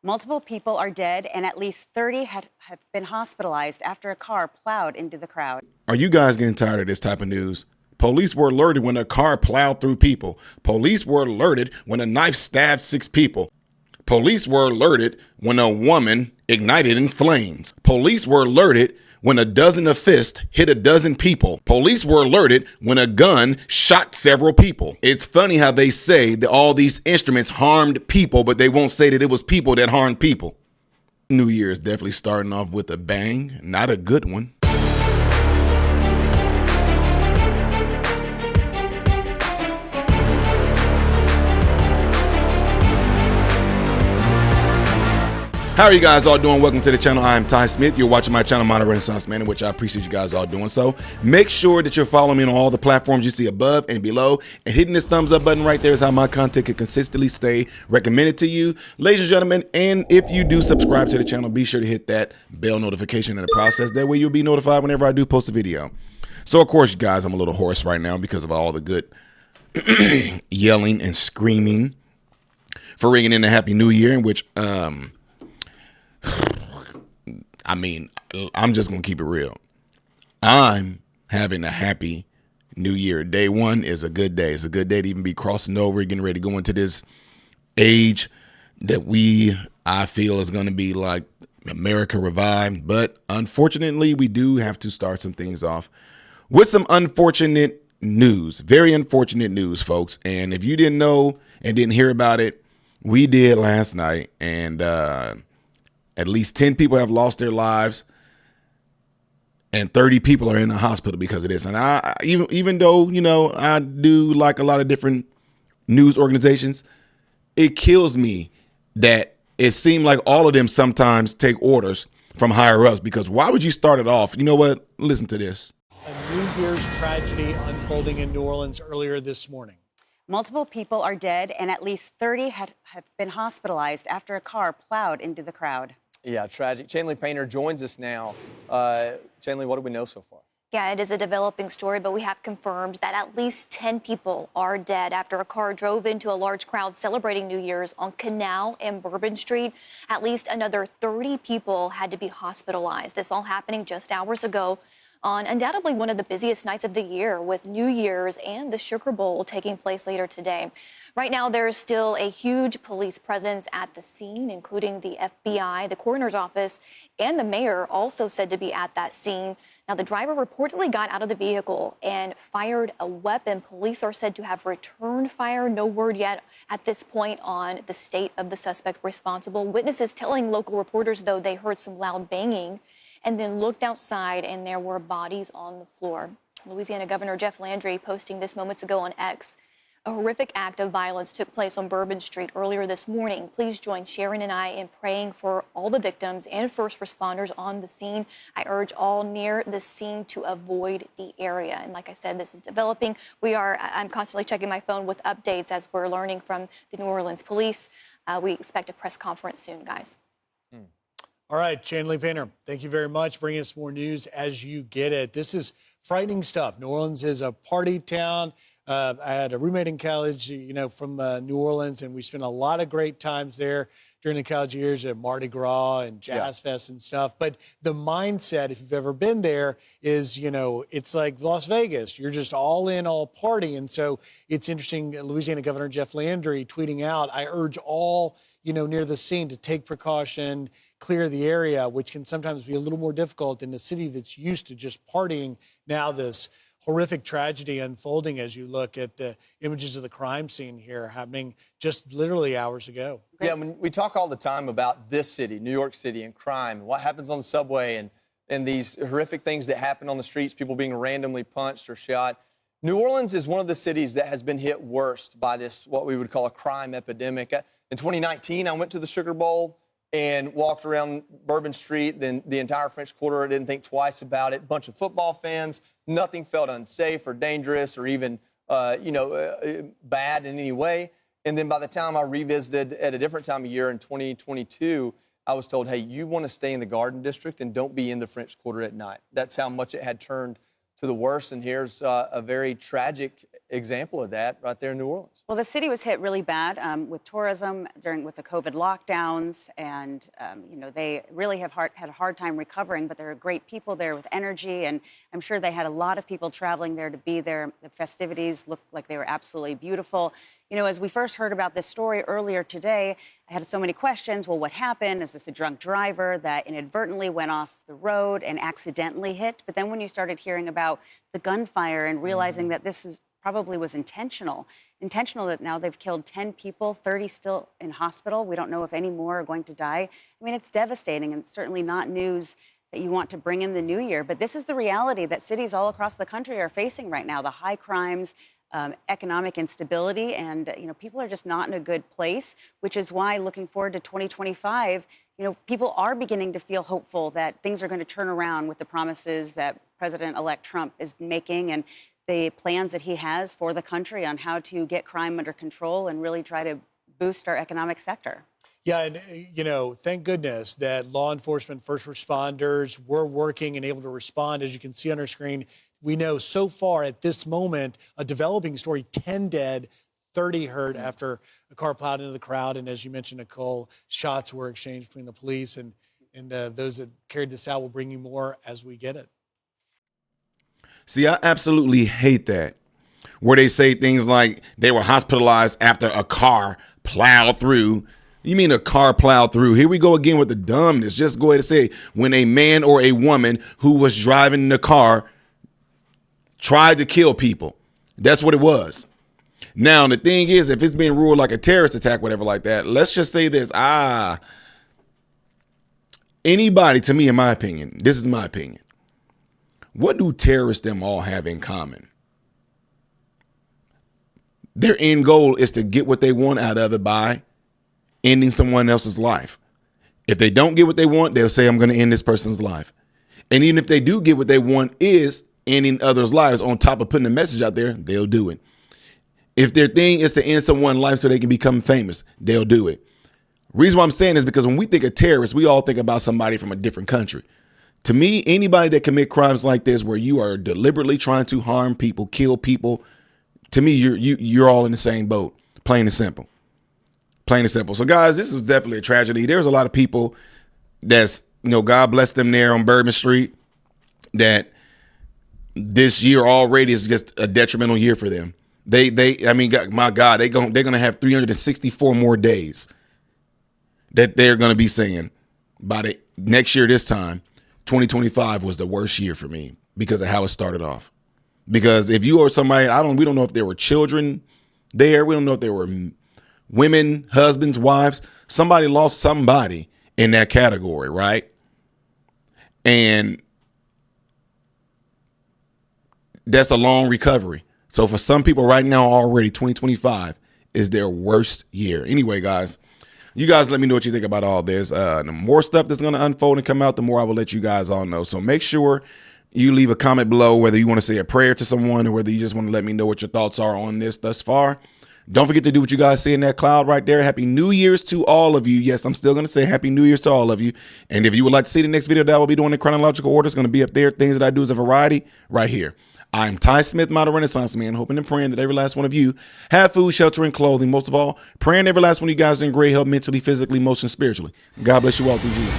Multiple people are dead, and at least 30 have been hospitalized after a car plowed into the crowd. Are you guys getting tired of this type of news? Police were alerted when a car plowed through people. Police were alerted when a knife stabbed 6 people. Police were alerted when a woman ignited in flames. Police were alerted when a dozen of fists hit a dozen people. Police were alerted when a gun shot several people. It's funny how they say that all these instruments harmed people, but they won't say that it was people that harmed people. New Year is definitely starting off with a bang, not a good one. How are you guys all doing? Welcome to the channel. I am Ty Smith. You're watching my channel, Modern Renaissance Man, in which I appreciate you guys all doing so. Make sure that you're following me on all the platforms you see above and below, and hitting this thumbs up button right there is how my content can consistently stay recommended to you. Ladies and gentlemen, and if you do subscribe to the channel, be sure to hit that bell notification in the process. That way you'll be notified whenever I do post a video. So, of course, you guys, I'm a little hoarse right now because of all the good yelling and screaming for ringing in a Happy New Year, in which, I mean, I'm just going to keep it real. I'm having a happy new year. Day one is a good day. It's a good day to even be crossing over, getting ready to go into this age that I feel is going to be like America revived. But unfortunately, we do have to start some things off with some unfortunate news. Very unfortunate news, folks. And if you didn't know and didn't hear about it, we did last night. And, at least 10 people have lost their lives, and 30 people are in the hospital because of this. And I even though, you know, I do like a lot of different news organizations, it kills me that it seemed like all of them sometimes take orders from higher ups, because why would you start it off? You know what? Listen to this. A New Year's tragedy unfolding in New Orleans earlier this morning. Multiple people are dead, and at least 30 have been hospitalized after a car plowed into the crowd. Yeah, tragic. Chanley Painter joins us now. Chanley, what do we know so far? Yeah, it is a developing story, but we have confirmed that at least 10 people are dead after a car drove into a large crowd celebrating New Year's on Canal and Bourbon Street. At least another 30 people had to be hospitalized. This all happening just hours ago on undoubtedly one of the busiest nights of the year, with New Year's and the Sugar Bowl taking place later today. Right now, there's still a huge police presence at the scene, including the FBI, the coroner's office, and the mayor also said to be at that scene. Now, the driver reportedly got out of the vehicle and fired a weapon. Police are said to have returned fire. No word yet at this point on the state of the suspect responsible. Witnesses telling local reporters, though, they heard some loud banging and then looked outside and there were bodies on the floor. Louisiana Governor Jeff Landry posting this moments ago on X. A horrific act of violence took place on Bourbon Street earlier this morning. Please join Sharon and I in praying for all the victims and first responders on the scene. I urge all near the scene to avoid the area. And like I said, this is developing. I'm constantly checking my phone with updates as we're learning from the New Orleans police. We expect a press conference soon, guys. All right, Chanley Painter, thank you very much. Bring us more news as you get it. This is frightening stuff. New Orleans is a party town. I had a roommate in college, from New Orleans, and we spent a lot of great times there during the college years at Mardi Gras and Jazz Fest and stuff. But the mindset, if you've ever been there, is, it's like Las Vegas. You're just all in, all party. And so it's interesting, Louisiana Governor Jeff Landry tweeting out, I urge all, near the scene to take precaution, clear the area, which can sometimes be a little more difficult in a city that's used to just partying. Now this horrific tragedy unfolding as you look at the images of the crime scene here happening just literally hours ago. Yeah, we talk all the time about this city, New York City, and crime, what happens on the subway, and these horrific things that happen on the streets, people being randomly punched or shot. New Orleans is one of the cities that has been hit worst by this, what we would call a crime epidemic. In 2019, I went to the Sugar Bowl and walked around Bourbon Street, then the entire French Quarter. I didn't think twice about it. Bunch of football fans. Nothing felt unsafe or dangerous or even, bad in any way. And then by the time I revisited at a different time of year in 2022, I was told, hey, you want to stay in the Garden District and don't be in the French Quarter at night. That's how much it had turned to the worst. And here's a very tragic example of that right there in New Orleans. Well, the city was hit really bad with tourism with the COVID lockdowns, and they really had a hard time recovering. But there are great people there with energy, and I'm sure they had a lot of people traveling there to be there. The festivities looked like they were absolutely beautiful. As we first heard about this story earlier today, I had so many questions. Well, what happened? Is this a drunk driver that inadvertently went off the road and accidentally hit? But then when you started hearing about the gunfire and realizing that this probably was intentional that now they've killed 10 people, 30 still in hospital. We don't know if any more are going to die. I mean, it's devastating, and certainly not news that you want to bring in the new year. But this is the reality that cities all across the country are facing right now: the high crimes, economic instability, and people are just not in a good place, which is why looking forward to 2025, people are beginning to feel hopeful that things are going to turn around with the promises that President-elect Trump is making and the plans that he has for the country on how to get crime under control and really try to boost our economic sector. Yeah, and thank goodness that law enforcement, first responders were working and able to respond. As you can see on our screen, we know so far at this moment, a developing story: 10 dead, 30 hurt after a car plowed into the crowd. And as you mentioned, Nicole, shots were exchanged between the police and those that carried this out. Will bring you more as we get it. See, I absolutely hate that, where they say things like they were hospitalized after a car plowed through. You mean a car plowed through? Here we go again with the dumbness. Just go ahead and say when a man or a woman who was driving the car tried to kill people. That's what it was. Now, the thing is, if it's being ruled like a terrorist attack, whatever like that, let's just say this. Anybody, to me, in my opinion, this is my opinion. What do terrorists them all have in common? Their end goal is to get what they want out of it by ending someone else's life. If they don't get what they want, they'll say, I'm going to end this person's life. And even if they do get what they want is ending others' lives on top of putting a message out there, they'll do it. If their thing is to end someone's life so they can become famous, they'll do it. Reason why I'm saying is because when we think of terrorists, we all think about somebody from a different country. To me, anybody that commit crimes like this, where you are deliberately trying to harm people, kill people, to me, you're all in the same boat. Plain and simple. Plain and simple. So, guys, this is definitely a tragedy. There's a lot of people that's, God bless them there on Bourbon Street, that this year already is just a detrimental year for them. My God, they're going to have 364 more days that they're going to be saying by the next year this time. 2025 was the worst year for me because of how it started off. Because if you or somebody, we don't know if there were children there. We don't know if there were women, husbands, wives. Somebody lost somebody in that category, right? And that's a long recovery. So for some people right now already, 2025 is their worst year. Anyway, guys, you guys let me know what you think about all this. The more stuff that's going to unfold and come out, the more I will let you guys all know. So make sure you leave a comment below, whether you want to say a prayer to someone or whether you just want to let me know what your thoughts are on this thus far. Don't forget to do what you guys see in that cloud right there. Happy New Year's to all of you. Yes, I'm still going to say Happy New Year's to all of you. And if you would like to see the next video that I will be doing in chronological order, it's going to be up there. Things that I do as a variety right here. I'm Ty Smith, model Renaissance man, hoping and praying that every last one of you have food, shelter, and clothing. Most of all, praying every last one of you guys in great health, mentally, physically, emotionally, spiritually. God bless you all through Jesus.